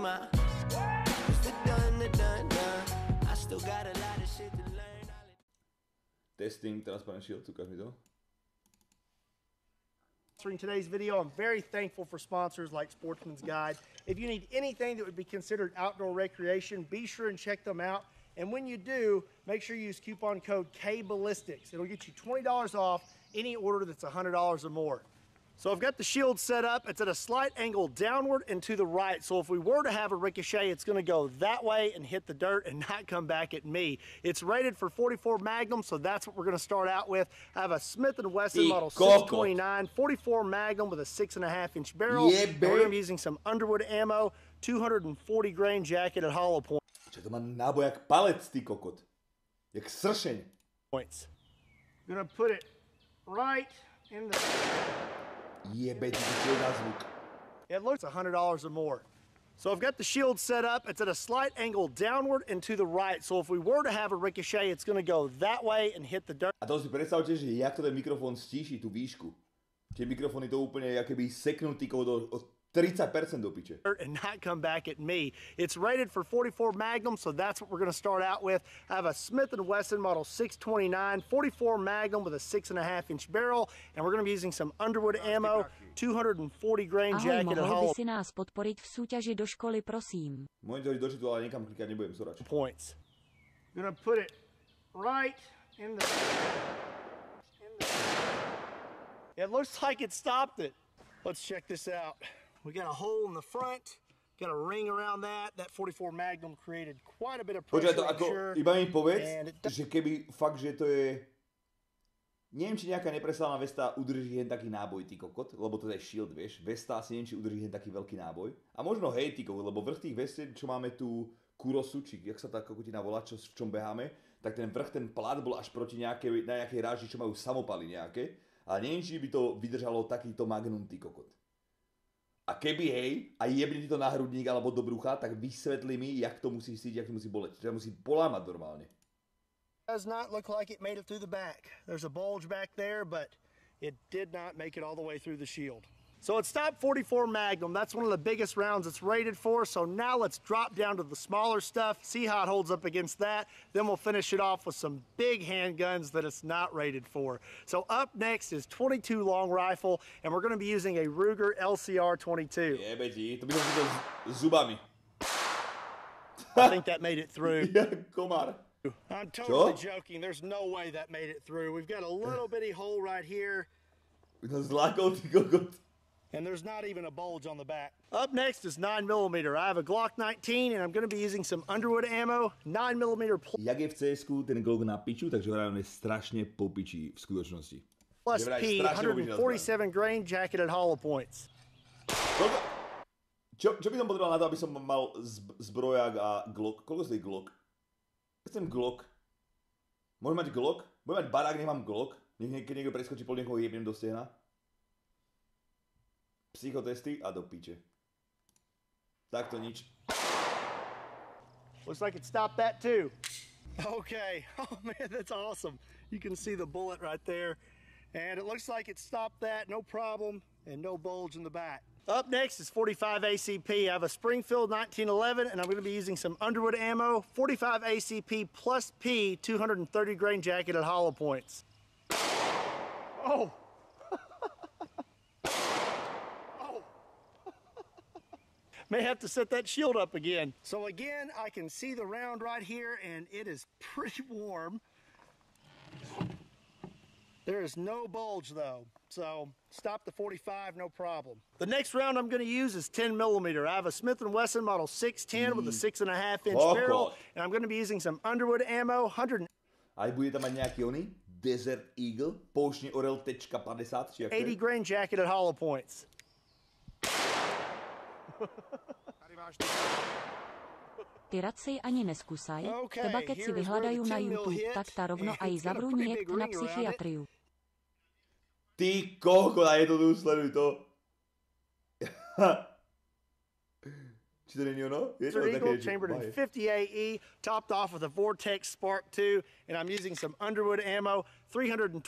my. It's the done. I still got a lot of shit to learn. Testing, transparent shield, ukáž mi to. In today's video, I'm very thankful for sponsors like Sportsman's Guide. If you need anything that would be considered outdoor recreation, be sure and check them out. And when you do, make sure you use coupon code KBallistics. It'll get you $20 off any order that's $100 or more. So I've got the shield set up. It's at a slight angle downward and to the right. So if we were to have a ricochet, it's going to go that way and hit the dirt and not come back at me. It's rated for 44 Magnum, so that's what we're going to start out with. I have a Smith & Wesson model 629, 44 Magnum with a 6.5-inch barrel. Yeah, and we're going to be using some Underwood ammo, 240 grain jacket at hollow point. Čo to má náboj jak palec, ty kokot. Jak sršeň. Points. I'm going to put it right in the... Jebe ti to na zvuk. It looks $100 or more. So I've got the shield set up. It's at a slight angle downward and to the right. So if we were to have a ricochet, it's going to go that way and hit the dirt. A to si predstavte, že jak to ten mikrofón stíši tú výšku. Tie mikrofóny to úplne akoby seknú o 30% do piče. And not come back at me. It's rated for 44 Magnum, so that's what we're going to start out with. I have a Smith & Wesson model 629, 44 Magnum with a 6.5-inch barrel, and we're going to be using some Underwood ammo, 240 grain jacket at hollow by si nás podporiť v súťaži do školy, prosím. Môžem to hovoriť do čitu, ale niekam klikať nebudem, sorač. Points. I'm going to put it right in the... It looks like it stopped it. Let's check this out. We got a hole in the front, got a ring around that. That 44 Magnum created quite a bit of pressure. Počkaj, to ako, iba mi povedz, že keby fakt, že to je... Neviem, či nejaká nepreslaná Vesta udrží hen taký náboj, ty kokot, lebo to je shield, vieš. Vesta asi neviem, či udrží hen taký veľký náboj. A možno hej, ty kokot, lebo vrch tých vestier, čo máme tu Kurosu, či jak sa tá kokotina volá, čo, v čom beháme, tak ten vrch, ten plát bol až proti na nejakej ráži, čo majú samopaly nejaké. Ale neviem, či by to vydržalo takýto Magnum, ty kokot. A keby hej, a jebne ti to na hrudník alebo do brucha, tak vysvetli mi, jak to musí cítiť, jak to musí boleť. Čiže musí polámať normálne. Does not look like it made it through the back. There's a bulge back there, but it did not make it all the way through the shield. So it stopped 44 Magnum. That's one of the biggest rounds it's rated for. So now let's drop down to the smaller stuff, see how it holds up against that. Then we'll finish it off with some big handguns that it's not rated for. So up next is 22 long rifle, and we're going to be using a Ruger LCR 22. Jebe ti, to by som si to s zubami. I think that made it through. Ja, komár. I'm totally joking. There's no way that made it through. We've got a little bitty hole right here. Zlákol, ty kokot. And there's not even a bulge on the back. Up next is 9mm. I have a Glock 19 and I'm going to be using some Underwood ammo, 9mm Jak je v CSku ten Glock na piču, takže vraj on je strašne po piči v skutočnosti. plus P, 147 grain jacket at hollow points. Čo by som potreboval na to, aby som mal zbrojak a Glock? Koľko stojí Glock? Chcem Glock. Môžem mať Glock? Môžem mať barák, nemám Glock. Keď niekto preskočí pol niekoho jebnem do stehna. Psychotesty a do piče. Takto nič. Looks like it stopped that too. Okay. Oh man, that's awesome. You can see the bullet right there. And it looks like it stopped that, no problem, and no bulge in the back. Up next is 45 ACP. I have a Springfield 1911, and I'm going to be using some Underwood ammo, 45 ACP plus P, 230 grain jacket at hollow points. Oh! May have to set that shield up again. So again, I can see the round right here, and it is pretty warm. There is no bulge though, so stop the 45, no problem. The next round I'm going to use is 10mm. I have a Smith & Wesson model 610 with a 6.5-inch barrel, and I'm going to be using some Underwood ammo, 100. Aj bude tam mať nejaký oný? Desert Eagle, poučný Orel .50, či 80 grain jacket at hollow points. Ty radcej ani neskusaj, teba keď si vyhľadajú na YouTube, tak tá rovno aj zavrú niekto na psychiatriu. Ty kokot, a je to tu, sleduj to. Či to není ono? Je to také, chambered in 50 AE, topped off with a Vortex Spark 2, and I'm using some Underwood ammo, 325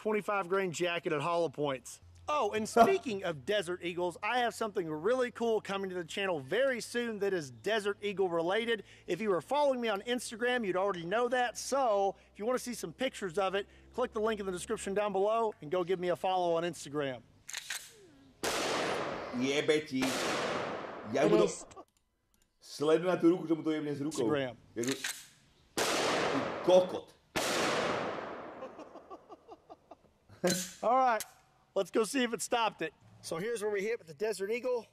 grain jacket at hollow points. Oh, and speaking of Desert Eagles, I have something really cool coming to the channel very soon that is Desert Eagle related. If you were following me on Instagram, you'd already know that. So if you want to see some pictures of it, click the link in the description down below and go give me a follow on Instagram. Jebe ti. Ja mu to... Sleduj na tú ruku, že mu to jebne s rukou. Instagram. Ty kokot. All right. Let's go see if it stopped it. So here's where we hit with the Desert Eagle,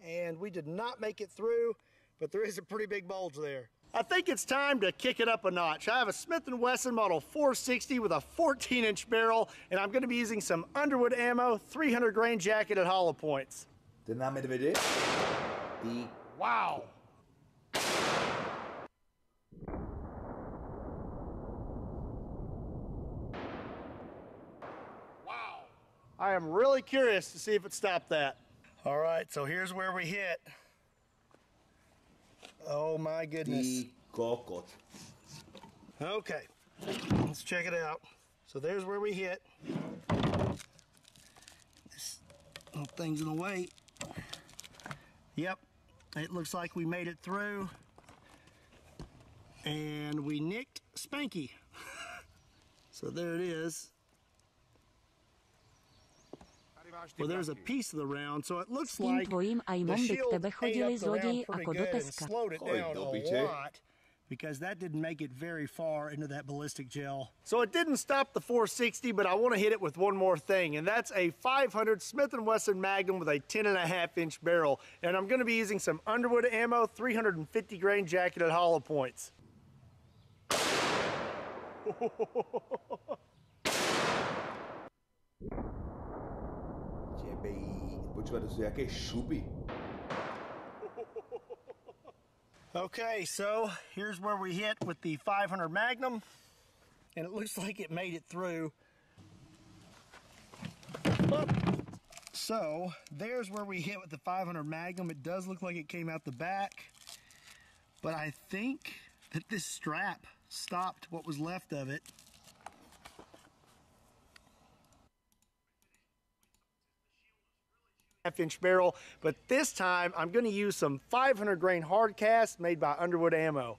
and we did not make it through, but there is a pretty big bulge there. I think it's time to kick it up a notch. I have a Smith & Wesson Model 460 with a 14-inch barrel, and I'm going to be using some Underwood ammo, 300 grain jacketed hollow points. Ten na medvede. Ty... Wow. I am really curious to see if it stopped that. All right, so here's where we hit. Oh my goodness. Ty kokot. Okay, let's check it out. So there's where we hit. This little thing's in the way. Yep, it looks like we made it through. And we nicked Spanky. So there it is. Well, there's a piece of the round, so it looks like the shield ate up the round pretty good and slowed it down a lot because that didn't make it very far into that ballistic gel. So it didn't stop the 460, but I want to hit it with one more thing, and that's a 500 Smith & Wesson Magnum with a 10.5-inch barrel. And I'm going to be using some Underwood ammo, 350 grain jacketed hollow points. Počúvaj, to sú jaké šuby. Okay, so here's where we hit with the 500 Magnum, and it looks like it made it through. So there's where we hit with the 500 Magnum. It does look like it came out the back, but I think that this strap stopped what was left of it. Half-inch barrel, but this time I'm going to use some 500 grain hard cast made by Underwood ammo.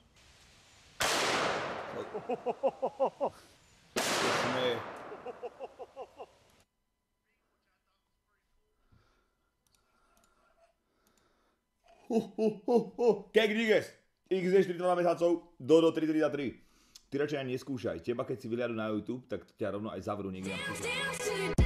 Když, XD 4 mesiacov, Dodo 333. Ty radšej ani neskúšaj. Teba keď si vyliadu na YouTube, tak ťa rovno aj zavrú niekde na